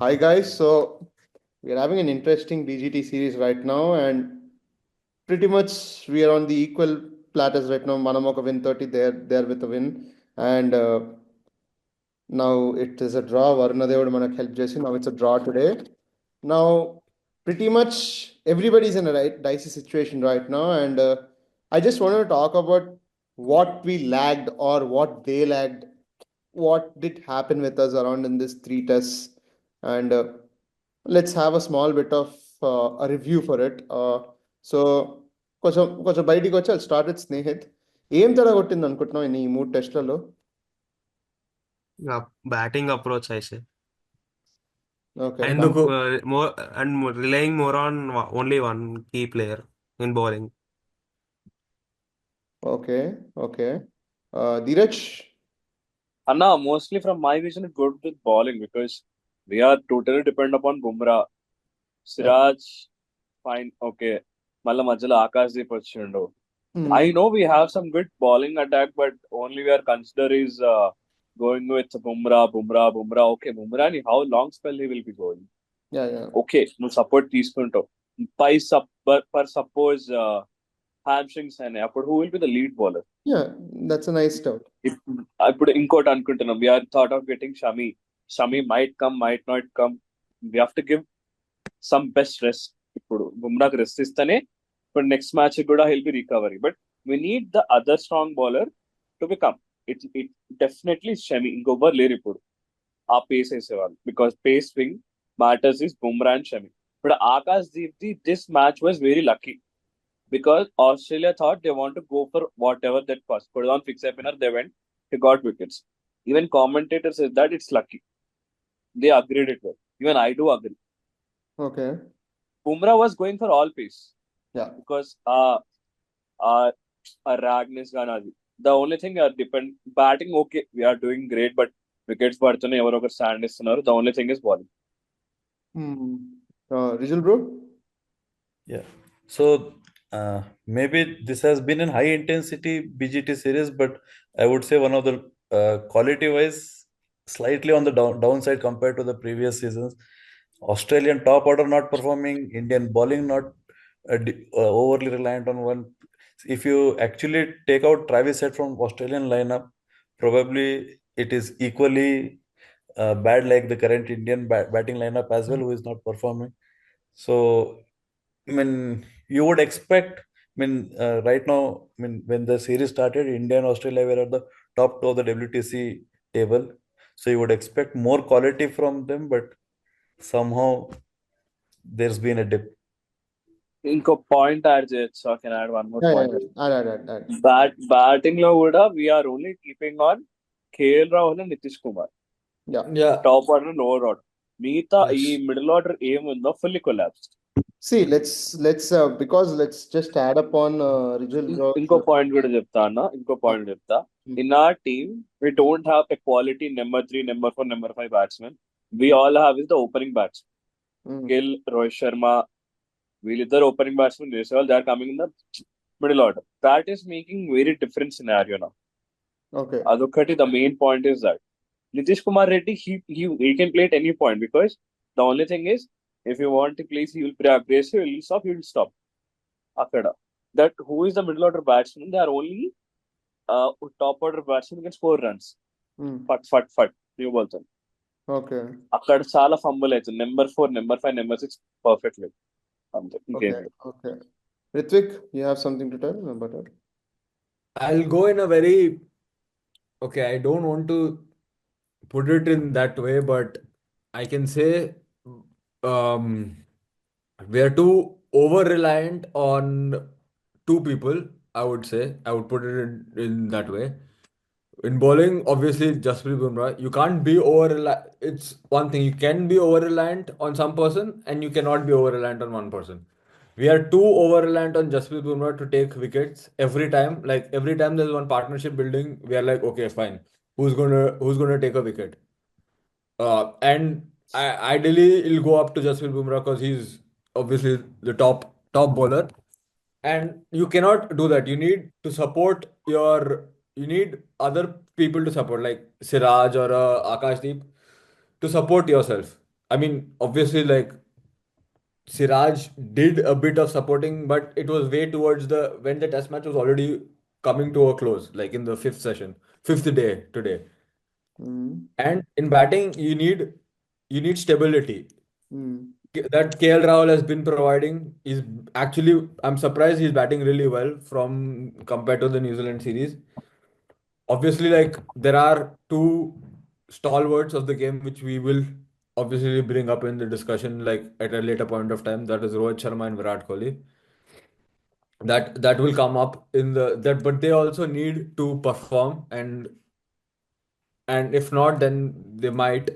Hi guys, so we are having an interesting BGT series right now, and pretty much we are on the equal platters right now. Manamoka win 30, there with a win, and now it is a draw. Varunadevadu మనకు help చేసి now it's a draw today. Now pretty much everybody's in a dicey situation right now, and I just wanted to talk about what we lagged or what they lagged, what did happen with us around in this three tests, and let's have a small bit of a review for it. So కొంచెం బయటికి వచ్చి I'll start with Snehith. ఏం తేడా కొట్టింది అనుకుంటున్నావు ఈ మూడు టెస్ట్లలో? Batting approach, I say, okay, and more and relying more on only one key player in bowling. Okay, okay. Dheeraj? Anna, mostly from my vision, it's good with bowling because we are totally dependent upon Bumrah. Siraj, fine, okay. Malla Majala Akashdeep వచ్చిండు. I know we have some good bowling attack, but only we are consider is going with Bumrah. Okay, Bumrah, how long spell he will be going? Yeah. Okay, no support తీసుకుంటావు. Per suppose hamstrings and అప్పుడు who will be the lead bowler? Yeah, that's a nice doubt. ఇప్పుడు ఇంకోటి అనుకుంటున్నాం we're thought of getting Shami might come might not come we have to give some best rest. ఇప్పుడు బుమ్రాకి rest ఇస్తేనే ఇప్పుడు next match కూడా he'll be recovery, but we need the other strong bowler to become. It definitely Shami, ఇంకొవ్వరు లేరు ఇప్పుడు ఆ pace వేసేవాళ్ళు, because pace swing matters is Bumrah and Shami. ఇప్పుడు Akash Deep the this match was very lucky because Australia thought they want to go for whatever that was. Put on fix opener, they went, they got wickets. Even commentators said that it's lucky. They agreed it well. Even I do agree. Okay. Bumrah was going for all pace. Yeah. Because Ragnis Ganadi. The only thing batting okay, we are doing great, but wickets పడుతున్నాయి, ఎవరో ఒకరు stand ఇస్తున్నారు. The only thing is bowling. Rijal bro? Yeah. So maybe this has been in high intensity BGT series, but I would say one of the quality wise slightly on the downside compared to the previous seasons. Australian top order not performing, Indian bowling not overly reliant on one. If you actually take out Travis Head from Australian lineup, probably it is equally bad like the current Indian batting lineup as well, who is not performing. So I mean, you would expect, right now, when the series started, India and Australia were at the top two of the WTC table. So you would expect more quality from them, but somehow there's been a dip. ఇంకో point add చేయొచ్చు. I can add one more point. Add. Batting లో కూడా we are only keeping on KL Rahul and Nitish Kumar. Top order lower order మిగతా ఈ middle order ఏముందో fully collapse. See, because let's just add upon Rijal bro. ఇంకో పాయింట్ కూడా చెప్తా అన్న, in our team we don't have a quality number 3, number 4, number 5 batsmen. We all have is the opening batsman. Gill, Rohit Sharma, వీళ్ళిద్దరు opening batsmen చేసేవాళ్ళు, they are coming in the middle order. That is making very different scenario నా. Okay. అదొకటి. The main point is that Nitish Kumar Reddy, he can play at any point, because the only thing is, if you want to play, he will play aggressive, he will stop. Akada. That who is the middle order batsman? They are only top order batsman who can score runs. Fat. New Bolton. Okay. అక్కడ చాలా fumble అవుతుంది. Number 4, number 5, number 6 perfectly. Okay. Ritvik, you have something to tell about it? I'll go in a very, okay, I don't want to put it in that way, but I can say we are too over reliant on two people. I would say, I would put it in that way. In bowling, obviously, Jasprit Bumrah, you can't be over. It's one thing, you can be over reliant on some person, and you cannot be over reliant on one person. We are too over reliant on Jasprit Bumrah to take wickets every time. Like every time there's one partnership building, we are like, okay, fine, who's gonna take a wicket? And ideally, it'll go up to Jasprit Bumrah because he's obviously the top bowler. And you cannot do that. You need to support you need other people to support, like Siraj or Akashdeep, to support yourself. I mean, obviously, like Siraj did a bit of supporting, but it was way towards the when the test match was already coming to a close, like in the fifth day today. Mm. And in batting, you need stability. Mm. That KL Rahul has been providing is actually, I'm surprised he's batting really well from compared to the New Zealand series. Obviously, like there are two stalwarts of the game which we will obviously bring up in the discussion like at a later point of time. That is Rohit Sharma and Virat Kohli. That will come up in the that, but they also need to perform, and if not, then they might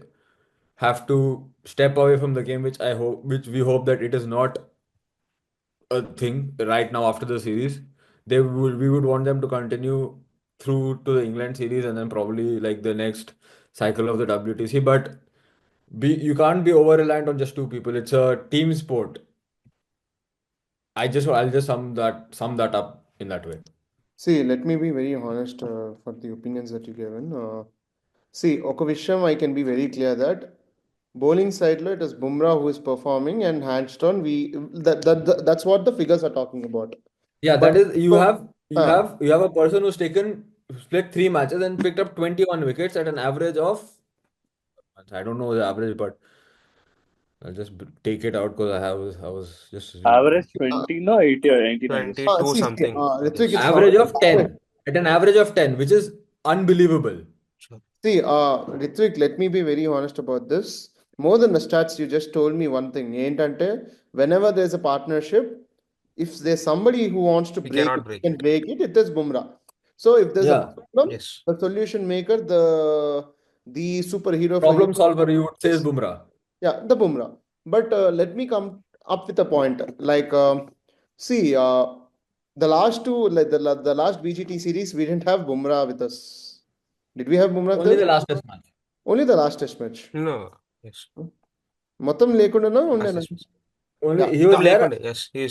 have to step away from the game, which we hope that it is not a thing right now after the series. We would want them to continue through to the England series and then probably like the next cycle of the WTC. But you can't be over reliant on just two people. It's a team sport. I'll just sum that up in that way. See, let me be very honest for the opinions that you given. See, Okavisham, I can be very clear that bowling side, it is Bumrah who is performing, and hands down, that's what the figures are talking about. Yeah, But that is you so, have you uh, have you have a person who's played three matches and picked up 21 wickets at an average of, I don't know the average, but I'll just take it out because I was just Average uh, 20, no, 80 or 19, I guess. 22 see, something. Ritvik, it's Yes. not average of average. 10 at an average of 10, which is unbelievable. Sure. See, Ritvik, let me be very honest about this. More than the stats, you just told me one thing. ఏంటంటే, whenever there's a partnership, if there's somebody who wants to We break it, cannot break can it. break it, it is Bumrah. So if there's a Yeah, problem, Yes. the solution maker, the superhero for you, problem solver you would say is is Bumrah. yeah, the Bumrah. But let me come up with a point. Like, see, the last two, like the last BGT series, we didn't have Bumrah with us. Did we have Bumrah Only there? the last test match. Only the last test match. No. Yes. మొత్తం లేకుండానా Last ఉండేనా test match. Yeah Only he was Motham there. lekunde. Yes. He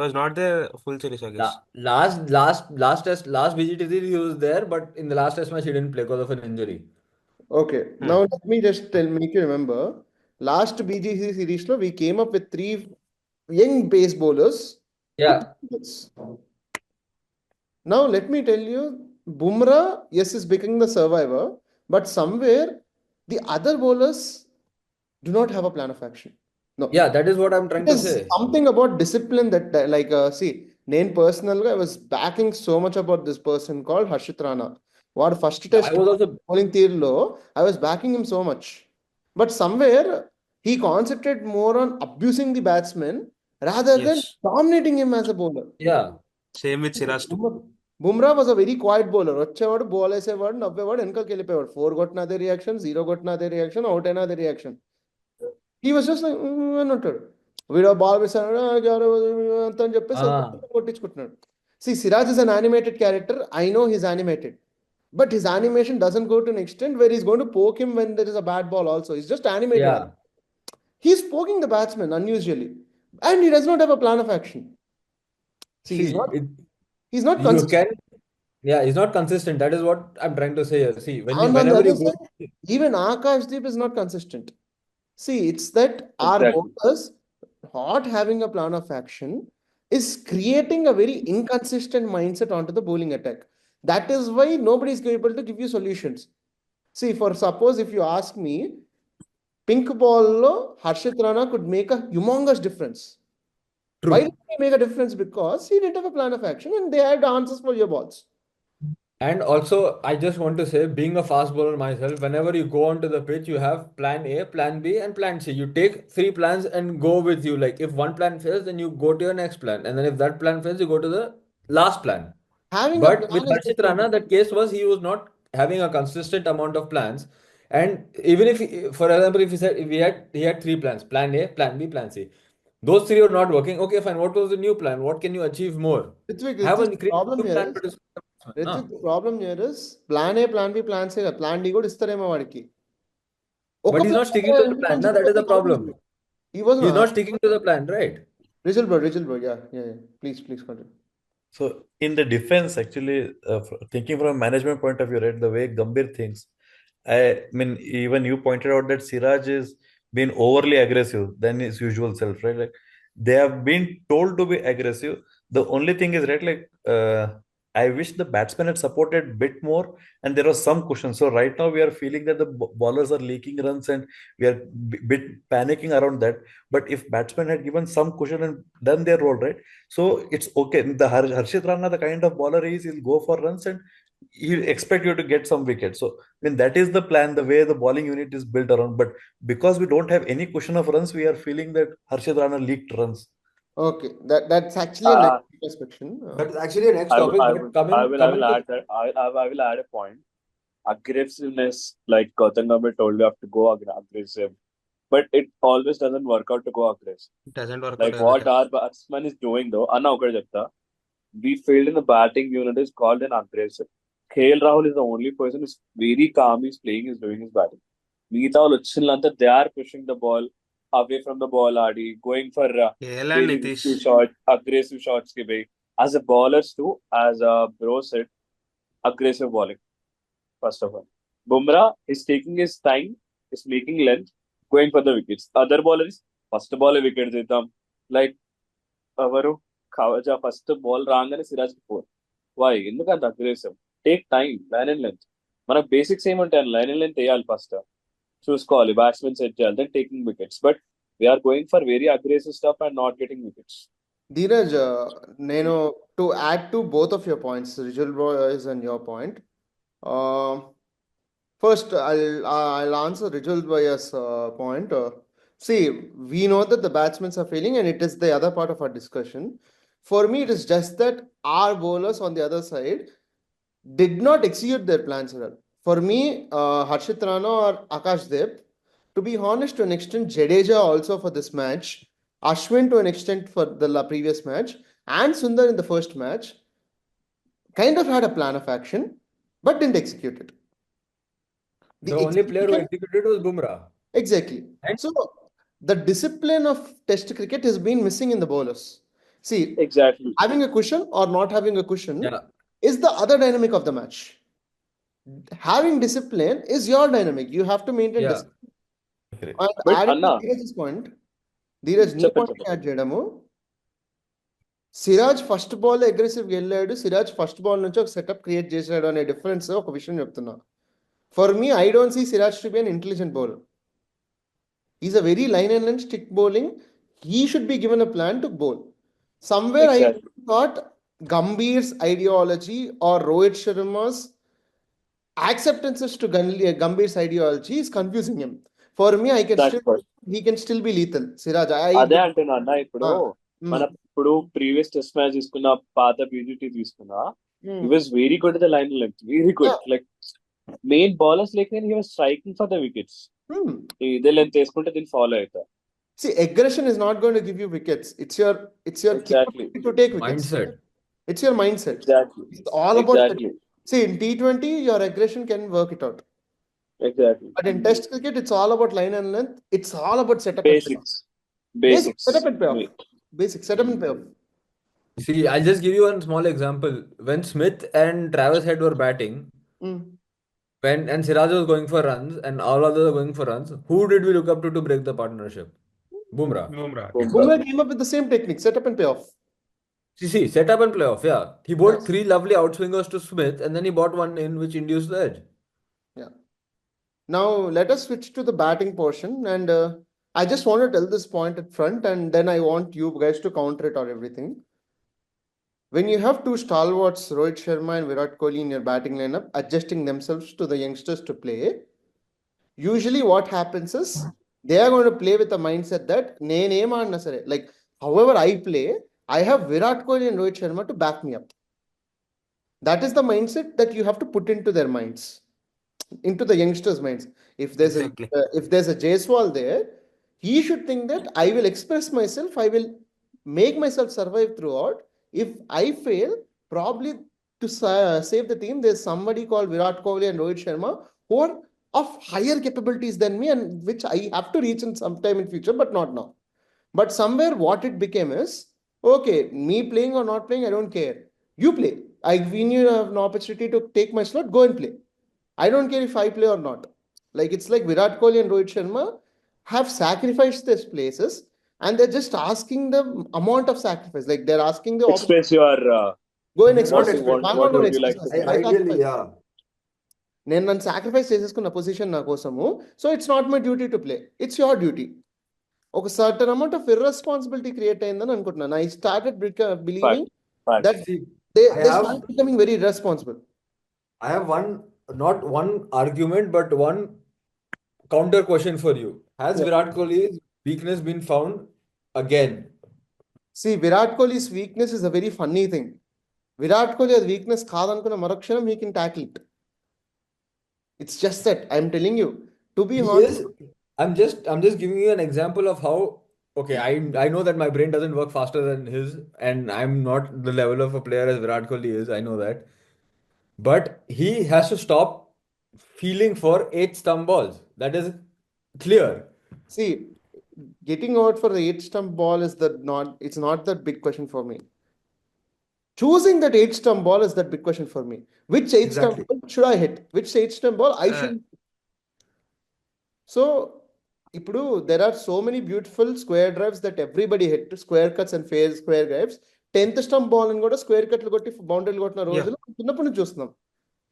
was not there full series, I guess. Last BGT he was there, but in the last test match he didn't play because of an injury. Okay Hmm. Now let me just make you remember last BGC series లో we came up with three young pace bowlers Yeah, now let me tell you Bumrah as is becoming the survivor but somewhere the other bowlers do not have a plan of action. No. yeah, that is what I'm It trying to is say. something about discipline that, like, see, నేను personally, I was backing so much about this person called Harshit Rana. వాడు first Yeah, I test was also bowling తీరులో I was backing him so much. But somewhere he concentrated more on abusing the batsman rather than Yes. dominating him as a bowler. yeah. Same with Siraj too. Bumrah was a very quiet bowler. వచ్చేవాడు ball వేసేవాడు, నవ్వేవాడు, వెనకాలకి వెళ్ళిపోయేవాడు. 4 కొట్టినా అదే reaction, 0 కొట్టినా అదే reaction, out అయినా అదే reaction. He was just like అని ఉంటాడు. వీడు బాల్ వేసాడు అంత అని చెప్పేసి Ah, కొట్టించుకుంటున్నాడు. See, Siraj is an animated character. I know he's animated. But his animation doesn't go to an extent where he's going to poke him when there is a bad ball also. He's just animated. yeah. He's poking the batsman unusually. And he does not have a plan of action. See, See, he's not you consistent. can, yeah, he's not consistent. That is what I'm trying to say here. See, And on the whenever other you go, side, even Akashdeep is not consistent. See, it's that our Exactly. bowlers not having a plan of action is creating a very inconsistent mindset onto the bowling attack. That is why nobody is able to give you solutions. See, for suppose if you ask me, pink ball lo Harshit Rana could make a humongous difference. Why true. did he make a difference? Because he didn't have a plan of action and they had answers for your balls. And also, I just want to say, being a fast bowler myself, whenever you go onto the pitch, you have plan A, plan B, and plan C. You take three plans and go with you. Like if one plan fails, then you go to your next plan. And then if that plan fails, you go to the last plan. Having a But with plan is Harshit different. Rana, that case was he was not having a consistent amount of plans. And even if, for example, if he said if he had three plans, plan A, plan B, plan C. Those three are not working. Okay, fine. What was the new plan? What can you achieve more? Ritvik, Have a the create a problem new here plan is, to discuss. Ritvik, the problem here is plan A, plan B, plan C, plan D కూడా ఇస్తారేమో వాడికి. But he's not sticking to the plan. Now that is the problem. He was He's not. not sticking to the plan, right? Rizal bro, yeah. Please continue. So in the defense, actually, thinking from a management point of view, right, the way Gambhir thinks, I mean, even you pointed out that Siraj is been overly aggressive than his usual self, right? Like they have been told to be aggressive. The only thing is, right, like I wish the batsmen had supported bit more and there was some cushion. So right now we are feeling that the bowlers are leaking runs and we are bit panicking around that. But if batsmen had given some cushion and done their role, right? So it's okay. The Harshit Rana, the kind of bowler he is, he'll go for runs and he'll expect you to get some wickets. So I mean that is the plan, the way the bowling unit is built around. But because we don't have any cushion of runs, we are feeling that Harshit Rana leaked runs. Okay, that's actually a nice Uh, perspective. That is actually a next topic, but I coming will to add that. I will add a point. Aggressiveness, like Gautam Gambhir told you, have to go aggressive, but it always doesn't work out to go aggressive. It doesn't work out Like every what time. our batsman is doing though, Anna ఒకటి చెప్తా. We failed in the batting unit is called an aggressive. KL Rahul is the only person who's very calm. He's playing, he's doing his batting. మిగతా వాళ్ళు వచ్చినంత they are pushing the ball away from the ball Audi going for KL and very Nitish. risky shot, aggressive shots కి పోయి. As a bowlers too, as a bro said, aggressive bowling first of all. Bumrah is taking his time, is making length, going for the wickets. Other bowlers first ball wicket చేద్దాం. Like ఎవరు కవచ first ball రాగానే సిరాజ్ కి 4. Why ఎందుకు అంత aggressive? Take time, line and length. మనకు basics ఏముంటాయి? Line and length వేయాలి ఫస్ట్, చూసుకోవాలి, బ్యాట్స్మెన్ సెట్ చేయాలి, then taking wickets. But we are going for very aggressive stuff and not getting wickets. Dheeraj, నేను to add to both of your points, Rijal boys and your point. First, I'll answer Rijal boy's point. See, we know that the batsmen are failing, and it is the other part of our discussion. For me, it is just that our bowlers on the other side did not execute their plans well. For me, Harshit Rana or Akash Deb, to be honest, to an extent, Jadeja also for this match, Ashwin to an extent for the previous match, and Sundar in the first match, kind of had a plan of action, but didn't execute it. the only player who executed was Bumrah. Exactly. And So the discipline of Test cricket has been missing in the bowlers. See, Exactly. having a cushion or not having a cushion yeah, is the other dynamic of the match. Having discipline is your dynamic. You have to maintain yeah. discipline. Agree. And But adding to Anna, Dheeraj's point, Dheeraj, నీ చెప్పండి point add చేయడము, Siraj first ball aggressive వెళ్ళాడు, Siraj first ball నుంచి ఒక setup create చేశాడు అనే difference ఒక విషయం చెప్తున్నా. For me, I don't see Siraj to be an intelligent bowler. He's a very line and line stick bowling. He should be given a plan to bowl. Somewhere Exactly. I thought Gambhir's ideology or Rohit Sharma's acceptances to Gambhir's ideology is confusing him. For me, That's what. he can still be lethal. Siraj, అదే అంటున్నా అన్న. ఇప్పుడు మన ఇప్పుడు previous test match తీసుకున్న, పాత BGT తీసుకున్నా, he was very good at the line length, very good. Like main bowlers లేక he was striking for the wickets. ఇదే లెంత్ వేసుకుంటే దీన్ని ఫాలో అవుతా. See, aggression is not going to give you wickets. It's your Exactly. capability to take wickets. Mindset. It's your mindset. Exactly. It's all about Exactly. See, in T20, your aggression can work it out. Exactly. But in Test cricket, it's all about line and length. It's all about setup Basics. and payoff. Basic setup and payoff. Wait. Basic setup and payoff. See, I'll just give you one small example. When Smith and Travis Head were batting, and Siraj was going for runs, and all others were going for runs, who did we look up to break the partnership? Bumrah. Bumrah came up with the same technique, setup and payoff. See, setup and playoff, yeah. He bowled 3 lovely outswingers to Smith, and then he bought one in which induced the edge. Yeah. Now, let us switch to the batting portion. And I just want to tell this point at front, and then I want you guys to counter it or everything. When you have two stalwarts, Rohit Sharma and Virat Kohli in your batting lineup, adjusting themselves to the youngsters to play, usually what happens is they are going to play with the mindset that like however I play, I have Virat Kohli and Rohit Sharma to back me up. That is the mindset that you have to put into their minds, into the youngsters' minds. If there's a Jaiswal there, he should think that I will express myself, I will make myself survive throughout. If I fail, probably to save the team, there's somebody called Virat Kohli and Rohit Sharma who are of higher capabilities than me, and which I have to reach in some time in future, but not now. But somewhere what it became is, okay, me playing or not playing, I don't care. You play. When you have an opportunity to take my slot, go and play. I don't care if I play or not. Like it's like Virat Kohli and Rohit Sharma have sacrificed their places and they're just asking the amount of sacrifice. Like they're asking the opposite. Express your Go and They're not express. expecting. I'm what not going to would you like express to myself. say. I Ideally, sacrifice. yeah. నేను నన్ను sacrifice చేసేసుకున్న position నా కోసము. So it's not my duty to play, it's your duty. ఒక certain amount of irresponsibility create అయిందని అనుకుంటున్నాను. I started believing Fact. That See, they I they have start becoming very irresponsible. I have not one argument, but one counter question for you. Has Yeah. Virat Kohli's weakness been found again? See, Virat Kohli's weakness is a very funny thing. Virat Kohli అది weakness కాదనుకున్న మరుక్షణం he can tackle it. It's just that I'm telling you, to be He honest. is. I'm just giving you an example of how. Okay, I know that my brain doesn't work faster than his, and I'm not the level of a player as Virat Kohli is. I know that, but he has to stop feeling for 8 stump balls. That is clear. See, getting out for the 8 stump ball is it's not that big question for me. Choosing that 8 stump ball is that big question for me. Which 8 stump Exactly. ball should I hit? Which 8 stump ball I should. So, ఇప్పుడు there are so many beautiful square drives that everybody hit, square cuts and fair square drives. 10th stump ball అని కూడా square కట్లు కొట్టి బౌండరీలు కొట్టిన రోజులు చిన్నప్పటి నుంచి చూస్తున్నాం.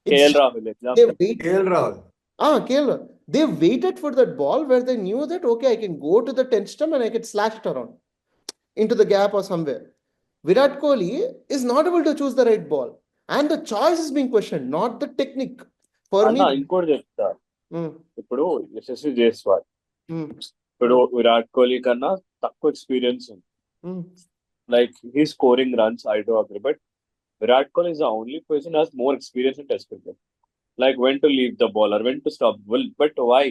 KL Rahul They example. wait. KL Rahul. KL. They waited for that ball where they knew that okay, I can go to the 10th stump and I can slash it around into the gap or somewhere. Virat Kohli is not able to choose the right ball, and the choice is being questioned, not the technique. For me, అన్న ఇంకోటి చెప్తా, mm, ఇప్పుడు Yashasvi Jaiswal, mm, ఇప్పుడు విరాట్ కోహ్లీ కన్నా తక్కువ experience ఉంది. mm. Like he's scoring runs, I do agree, but Virat Kohli is the only person who has more experience in Test cricket. Like when to leave the ball or when to stop. Well, but why?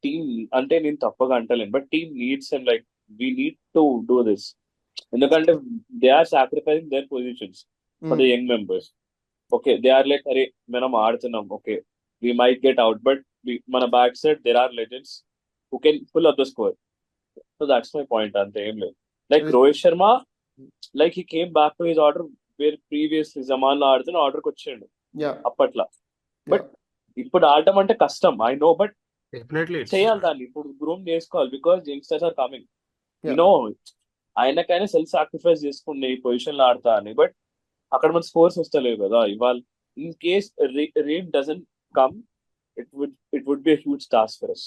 Team అంటే నేను తప్పగా అంటలేను, but team needs and like we need to do this. ఎందుకంటే they are sacrificing their positions for the young members. Okay, they are like, అరే మనం ఆడుతున్నాం, okay, we might get out, but మన back side there are legends who can pull up the score. So that's my point. అంతే ఏం లేదు. Like Rohit Sharma, like he came back to his order where previously Zaman లో ఆడుతున్న ఆర్డర్కి వచ్చాడు Yeah. అప్పట్లో. But ఇప్పుడు ఆడటం అంటే కష్టం, ఐ నో, బట్ Definitely, చేయాలి దాన్ని, ఇప్పుడు గ్రూమ్ చేసుకోవాలి because youngsters are coming. Yeah. You know ఆయనకైనా సెల్ఫ్ సాక్రిఫైస్ చేసుకుండే ఈ పొజిషన్ లో ఆడతా అని, బట్ అక్కడ మన స్కోర్స్ వస్తలేవు కదా ఇవాళ. In case rain doesn't come, it would be a huge task for us.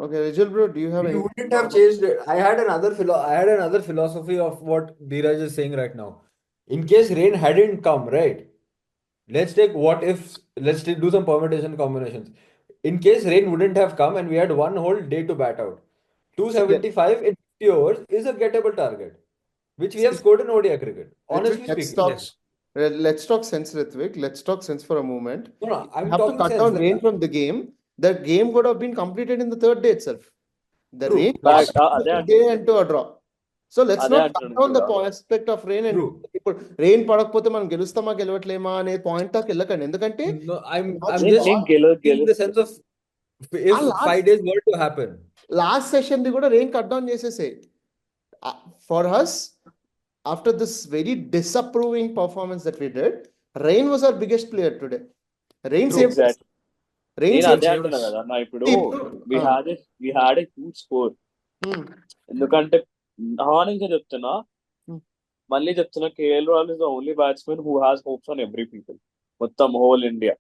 Okay, Vijay bro, do you have We any? wouldn't have changed it. I had another philosophy of what Dheeraj is saying right now. In case rain hadn't come, right? Let's do some permutation combinations. In case rain wouldn't have come and we had one whole day to bat out, 275 in 50 overs is a gettable target, which we have scored in ODI cricket. Honestly speaking. Let's talk sense, Ritvik. Let's talk sense for a moment. No, I'm You have to talking cut sense. down rain from the game. That game could have been completed in the third day itself. The True. rain But, a day into a draw. So let's అదే not cut అంటున్నాను down the కూడా. aspect of rain and True. ఇప్పుడు rain పడకపోతే మనం గెలుస్తామా గెలవట్లేమా అనే point దాకా వెళ్ళకండి. ఎందుకంటే No, I'm నేను just in the sense of if last- 5 days were to happen. Last session the కూడా రెయిన్ కట్ డౌన్ చేసేసే. For us, after this very disapproving performance that we did, Rain was our biggest player today. Rain True, saved us. Exactly. Rain నేను saved అదే us. అంటున్నా కదా అన్న, ఇప్పుడు ఇప్పుడు, we had a huge score. Hmm. ఎందుకంటే హానెస్ట్గా చెప్తున్నా, Hmm. మళ్ళీ చెప్తున్నా, KL Rahul is the only batsmen who has hopes on every people, మొత్తం హోల్ ఇండియా.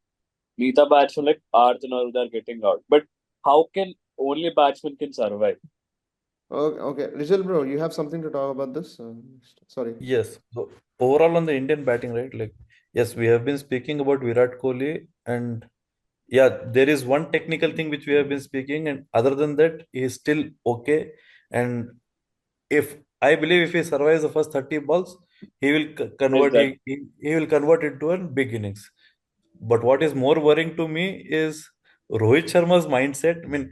మిగతా బ్యాట్స్మెన్ లైక్ ఆడుతున్నారు, they are getting out, but how can only batsmen can survive? Okay, Rizal bro, you have something to talk about this? Sorry. Yes. So overall on the Indian batting, right? Like, yes, we have been speaking about Virat Kohli, and yeah, there is one technical thing which we have been speaking, and other than that, he is still okay. And if I believe if he survives the first 30 balls, he will convert. Exactly. He will convert into a big innings. But what is more worrying to me is Rohit Sharma's mindset. I mean,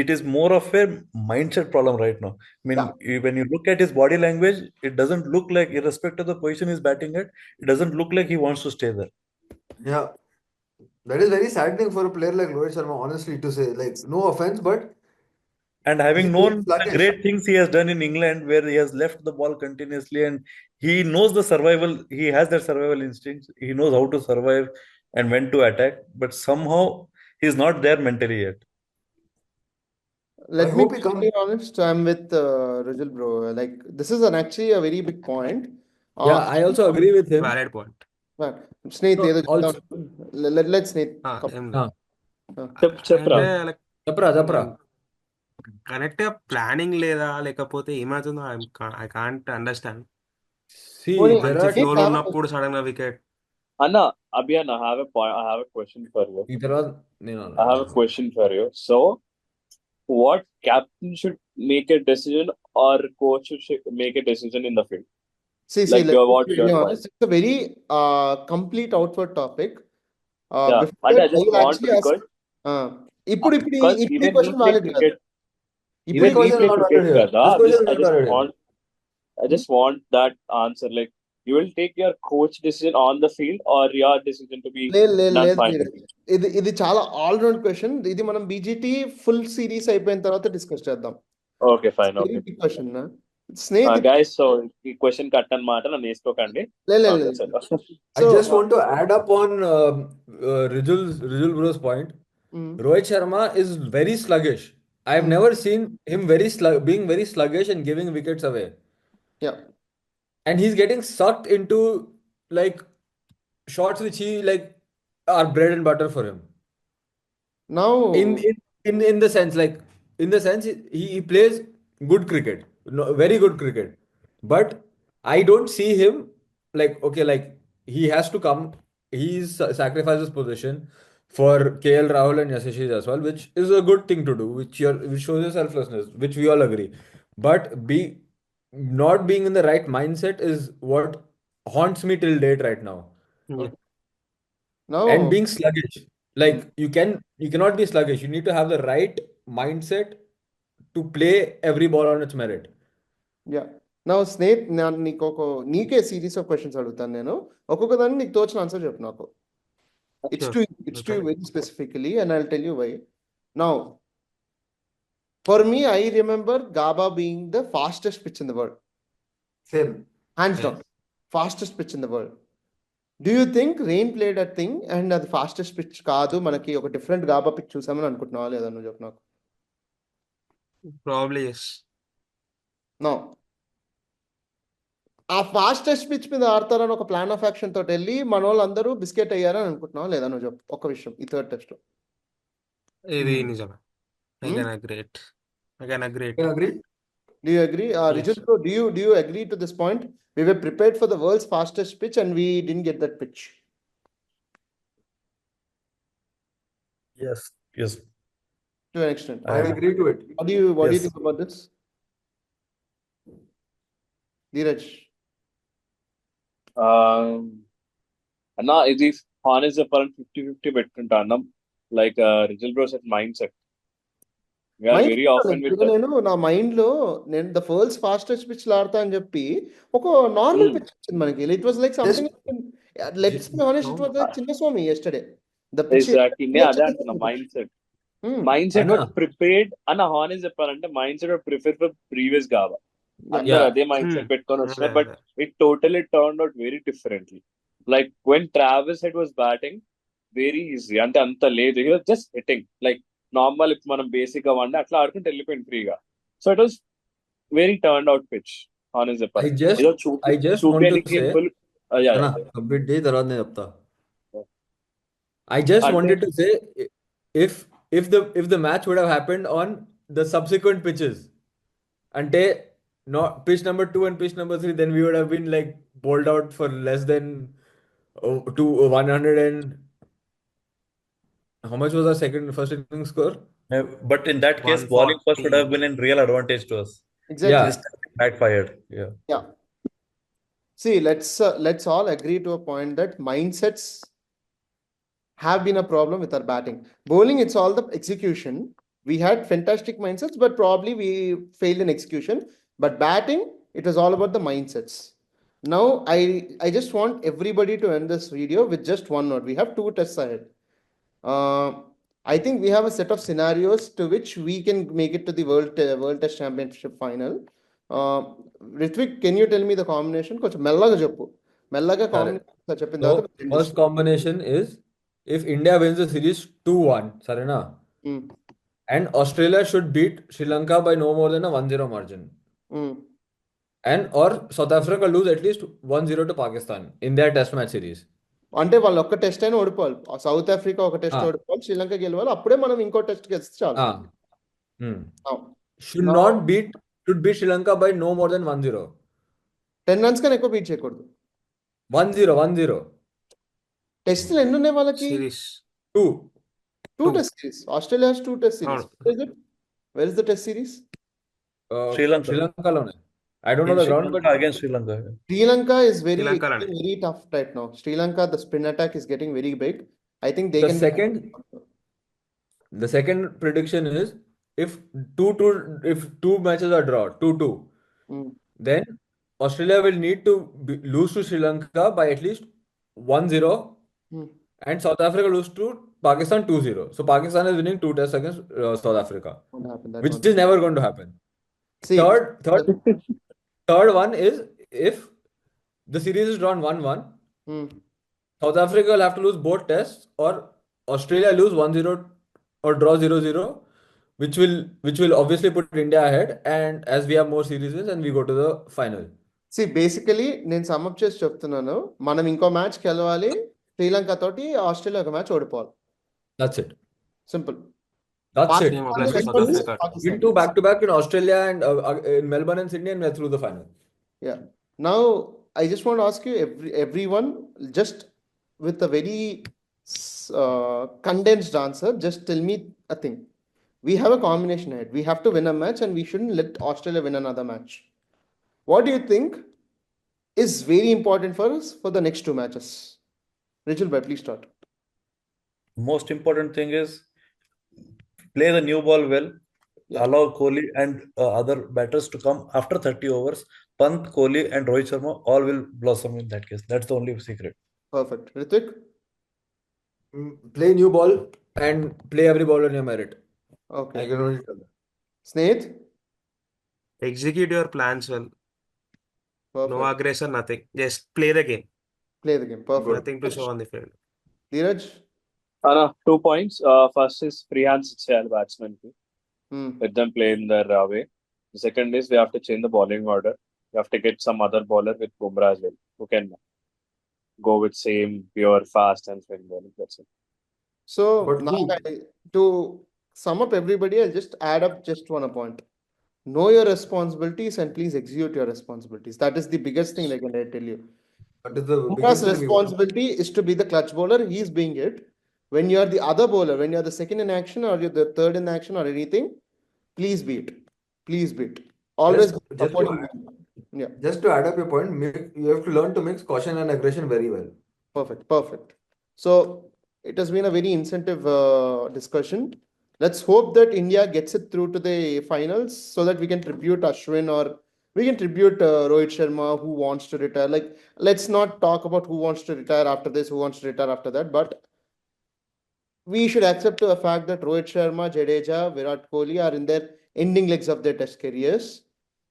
it is more of a mindset problem right now. I mean, when you look at his body language, it doesn't look like, irrespective of the position he's batting at, it doesn't look like he wants to stay there. Yeah. That is very saddening for a player like Rohit Sharma, honestly, to say. Like, no offense, but And having he's known the sluggish. great things he has done in England, where he has left the ball continuously, and he knows the survival, he has that survival instinct. He knows how to survive and when to attack, but somehow he's not there mentally yet. Let I me hope be he comes. very honest. I'm with Rijal, bro. Like this is actually a very big point. Yeah, I also agree with him. Valid point. Sneh, No, ఏదో also, చెప్తాను. Let Sneh come. ఏం లేదు. చెప్పరా అంటే like చెప్పరా. Correct గా planning లేదా లేకపోతే ఏమవుతుందో ఐ కాంట్ అండర్స్టాండ్. See, పోనీ, there మంచి are ఫ్లోలో కావాలి. ఉన్నప్పుడు సడన్ గా వికెట్. అన్న Abhiyan I have a point, I have a question for you. ఈ తర్వాత నేను I have a question for you. So what captain should make a decision or coach should make a decision in the field? See, Like let me what's be your very point? honest. It's a very complete outward topic. Yeah, Before and that, I just I will want actually ask. because ఇప్పుడు because ఈ even we question play valid కదా. cricket, ఇప్పుడు even we question play is not cricket valid here. kada. This question is I not just valid here. want I just want that answer. Like you will take your coach decision on the field or your decision to be done లేదు finally. ఇది చాలా all round question. ఇది మనం BGT full series అయిపోయిన తర్వాత discuss చేద్దాం. Okay, fine. Very Okay. Big question. స్నేహితు Guys, so ఈ క్వశ్చన్ కట్ అన్నమాట నన్ను వేసుకోకండి. లేదు. I just want to add up on Rijul bro's point. Rohit Sharma is very sluggish. I have never seen him being very sluggish and giving wickets away. Yeah. And he's getting sucked into like shots which he like are bread and butter for him. Now In the sense like in the sense he plays good cricket, no, very good cricket, but I don't see him like okay, like he has to come, sacrifices position for KL Rahul and Yashish as well, which is a good thing to do, which shows your selflessness, which we all agree. But not being in the right mindset is what haunts me till date right now. now And being sluggish, like you cannot be sluggish, you need to have the right mindset to play every ball on its merit. Yeah నా స్నేహిత్ నీకే series of questions అడుగుతాను నేను. ఒక్కొక్క దాన్ని నీకు తోచిన answer చెప్పు నాకు. It's to you very specifically, and I'll tell you why. Now, for me, I remember Gaba being the fastest pitch in the world. Same. Hands down. Fastest pitch in the world. Do you think rain played a thing and అది fastest pitch కాదు, మనకి ఒక different GABA pitch చూసామని అనుకుంటున్నావా లేదా? నువ్వు చెప్పు నాకు. Probably yes. No, ఆ ఫాస్టెస్ట్ పిచ్ మీద ఆడతారని ఒక ప్లాన్ ఆఫ్ యాక్షన్ తోటి వెళ్ళి మన వాళ్ళందరూ బిస్కెట్ అయ్యారని అనుకుంటున్నావా లేదా? నువ్వు చెప్పు ఒక విషయం. ఈ థర్డ్ టెస్ట్ ఇది నిజమే. I can agree. Can I agree? Do you agree? Rijal, do you agree to this point? We were prepared for the world's fastest pitch and we didn't get that pitch. Yes. To an extent. I agree to it. What do you Yes. think about this? Dheeraj. అన్న ఇది honest చెప్పాలని 50-50 పెట్టుకుంటా అన్న. Like Rijal bro set mind set. Very often with నేను నా mind లో నేను the world's fastest pitch ఆడతా అని చెప్పి ఒక నార్మల్ పిచ్ వచ్చింది మనకి. It was like something, let's be honest, it was like Chinnaswamy yesterday. The pitch exactly అదే అంటున్నా. మైండ్ సెట్ వాట్ ప్రిపేర్డ్ అన్న. హానెస్ట్ చెప్పాలంటే mind set what prepare for previous గావా. అందరూ అదే మైండ్ సెట్ పెట్టుకొని వస్తున్నారు. But it totally turn out very differently. Like when Travis Head was batting very easy, అంటే అంత లేదు, he was just hitting like normal. ఇప్పుడు మనం బేసిక్ గా వండి అట్లా ఆడుకుంటే వెళ్ళిపోయింది ఫ్రీగా. So it was very turn out pitch honest చెప్పాలి. I just want to say అన్న కంప్లీట్ చేయి తర్వాత నేను చెప్తా. I just wanted to say if the match would have happened on the subsequent pitches, ante not pitch number 2 and pitch number 3, then we would have been like bowled out for less than 100 and how much was our first inning score? But in that case, bowling first would have been in real advantage to us. Exactly. Yeah. This time it backfired. Yeah. See, let's all agree to a point that mindsets have been a problem with our batting. Bowling, it's all the execution. We had fantastic mindsets, but probably we failed in execution. But batting, it was all about the mindsets. Now, I just want everybody to end this video with just one note. We have 2 tests ahead. I think we have a set of scenarios to which we can make it to the World Test Championship final. Ritvik, can you tell me the combination? కొంచెం మెల్లగా చెప్పు. మెల్లగా combination చెప్పిన తర్వాత First combination is if India wins the series 2-1, sarena? And Australia should beat Sri Lanka by no more than a 1-0 margin. Mm. And or South Africa lose at least 1-0 to Pakistan in their test match series. అంటే వాళ్ళు ఒక్క test అయినా ఓడిపోవాలి. South Africa ఒక test Ah, ఓడిపోవాలి, Sri Lanka గెలవాలి, అప్పుడే మనం ఇంకో test గెలిస్తే చాలు. ah. Hmm. Now, Should now not beat should beat Sri Lanka by no more than 1-0. 10 runs కన్నా ఎక్కువ బీట్ చేయకూడదు. 1-0. టెస్ట్లు ఎన్ని ఉన్నాయి వాళ్ళకి? Series 2. Two Two. Test series. Australia has two test series. అవును. Where is the test series? Sri Lanka. Sri Lanka lone. I don't know In the Sri ground, but Lanka against Sri Lanka. Sri Lanka is Sri Lanka లోనే. very tough right now. Sri Lanka, the spin attack is getting very big. I think they the can. second prediction is if two matches are draw 2-2, Mm. then Australia will need to lose to Sri Lanka by at least 1-0, Mm. and South Africa lose to Pakistan 2-0. So Pakistan is winning 2 tests against South Africa, Won't happen. That which won't is never going to happen. See, Third one is if the series is drawn 1-1, Mm. South Africa will have to lose both tests, or Australia lose 1-0 or draw 0-0, which will obviously put India ahead, and as we have more series wins and we go to the final. See, basically నేను sum up చేసి చెప్తున్నాను, మనం ఇంకో match గెలవాలి, శ్రీలంక తోటి Australia ఒక match ఓడిపోవాలి. That's it. Simple. That's it. Same applies to South Africa. Win 2 back-to-back in Australia and in Melbourne and Sydney, and we're through the final. Yeah. Now, I just want to ask you, everyone, just with a very condensed answer, just tell me a thing. We have a combination ahead. We have to win a match, and we shouldn't let Australia win another match. What do you think is very important for us for the next two matches? Rachel, please start. Most important thing is play the new ball well. Yeah. Allow Kohli and other batters to come after 30 overs. Pant, Kohli and Rohit Sharma all will blossom in that case. That's the only secret. Perfect. Ritik? Play new ball and play every ball on your merit. Okay. I can only tell that. Snehit? Execute your plans well. No Perfect. aggression, nothing. Just play the game. Play the game. Perfect. Nothing to show on the field. Dheeraj? 2 points. First is free hands ఇచ్చేయాలి batsman కి. Hmm. Let them play in their way. The second is we have to change the bowling order. We have to get some other bowler with Bumrah as well, who can go with same pure fast and spin bowling. That's it. So, But now to sum up everybody, I'll just add up just one point. Know your responsibilities and please execute your responsibilities. That is the biggest thing I can tell you. That is the Bumrah's biggest thing we want. responsibility is to be the clutch bowler. He's being it. When you're the other bowler, when you're the second in action or you're the third in action or anything, please beat. Please beat. Always Just supporting him. Yeah, Just to add up your point, you have to learn to mix caution and aggression very well. perfect. So it has been a very incentive discussion. Let's hope that India gets it through to the finals so that we can tribute Ashwin or we can tribute Rohit Sharma who wants to retire. Like, let's not talk about who wants to retire after this, who wants to retire after that, but we should accept the fact that Rohit Sharma, Jadeja, Virat Kohli are in their ending legs of their test careers.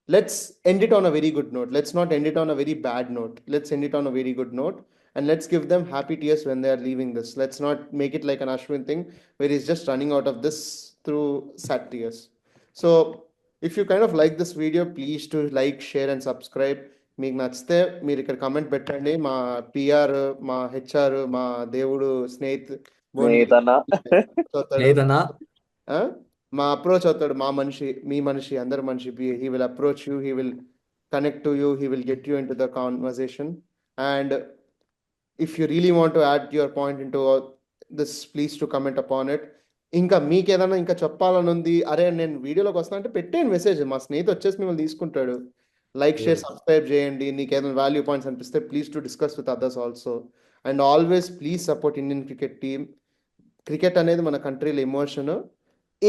Let's end it on a very good note. Let's not end it on a very bad note. Let's end it on a very good note. And let's give them happy tears when they are leaving this. Let's not make it like an Ashwin thing where he's just running out of this through sad tears. So if you kind of like this video, please do like, share and subscribe. మీకు నచ్చితే మీరు ఇక్కడ comment పెట్టండి. మా PR, మా HR, మా దేవుడు Snehith స్నేహితనా? Nathana, మా అప్రోచ్ అవుతాడు, మా మనిషి, మీ మనిషి, అందరి మనిషి. He will approach you, he will connect to you, he will get you into the conversation. And if you really want to add your point into this, please to comment upon it. ఇంకా మీకు ఏదైనా ఇంకా చెప్పాలని ఉంది, అరే నేను వీడియోలోకి వస్తున్నా అంటే పెట్టేయండి మెసేజ్. మా స్నేహితుడు వచ్చేసి మిమ్మల్ని తీసుకుంటాడు. లైక్, షేర్, సబ్స్క్రైబ్ చేయండి. నీకు ఏదైనా వాల్యూ పాయింట్స్ అనిపిస్తే please to discuss with others also. And always please support Indian cricket team. Cricket అనేది మన కంట్రీలో ఎమోషన్.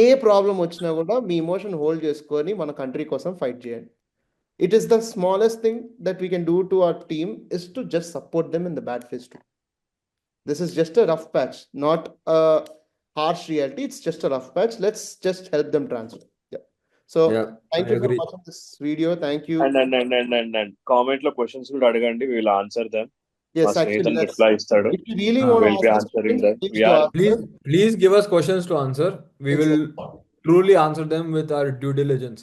ఏ ప్రాబ్లం వచ్చినా కూడా మీ ఎమోషన్ హోల్డ్ చేసుకొని మన కంట్రీ కోసం ఫైట్ చేయండి. It is the smallest thing that we can do to our team is to just support them in the bad phase too. This is just a rough patch, not a harsh reality. It's just a rough patch. Let's just help them transfer. Yeah. So yeah, thank I you for agree. watching this video. Thank you. And comment లో questions కూడా అడగండి. We will answer them. Yes, మా actually, స్నేహితులు that's, reply ఇస్తాడు. if you really Ah. want to We'll be ask us answering questions, them. please We do are- ask us. Please give us questions to answer. We will truly answer them with our due diligence.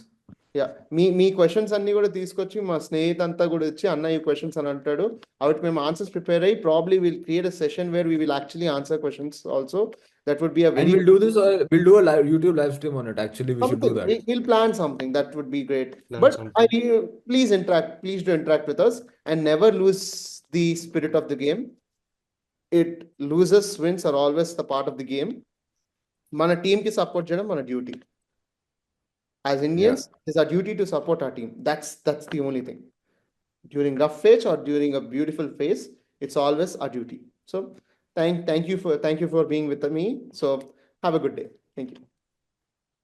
Yeah me questions అన్ని కూడా తీసుకొచ్చి మా స్నేహితు అంతా కూడా వచ్చి అన్న ఈ questions అని అంటాడు. కాబట్టి మేము ఆన్సర్స్ ప్రిపేర్ అయ్యి probably will create a session where we will actually answer questions also. That would be a And very we'll do this. We'll do a live YouTube live stream on it. Actually, we should do something. that. We'll plan something that would be great. Plan But something. please do interact with us and never lose the spirit of the game. It loses, wins are always the part of the game. మన team కి support చేయడం మన duty. As Indians, it's our duty to support our team. That's the only thing. During rough phase or during a beautiful phase, it's always our duty. So thank you for being with me. So have a good day. Thank you.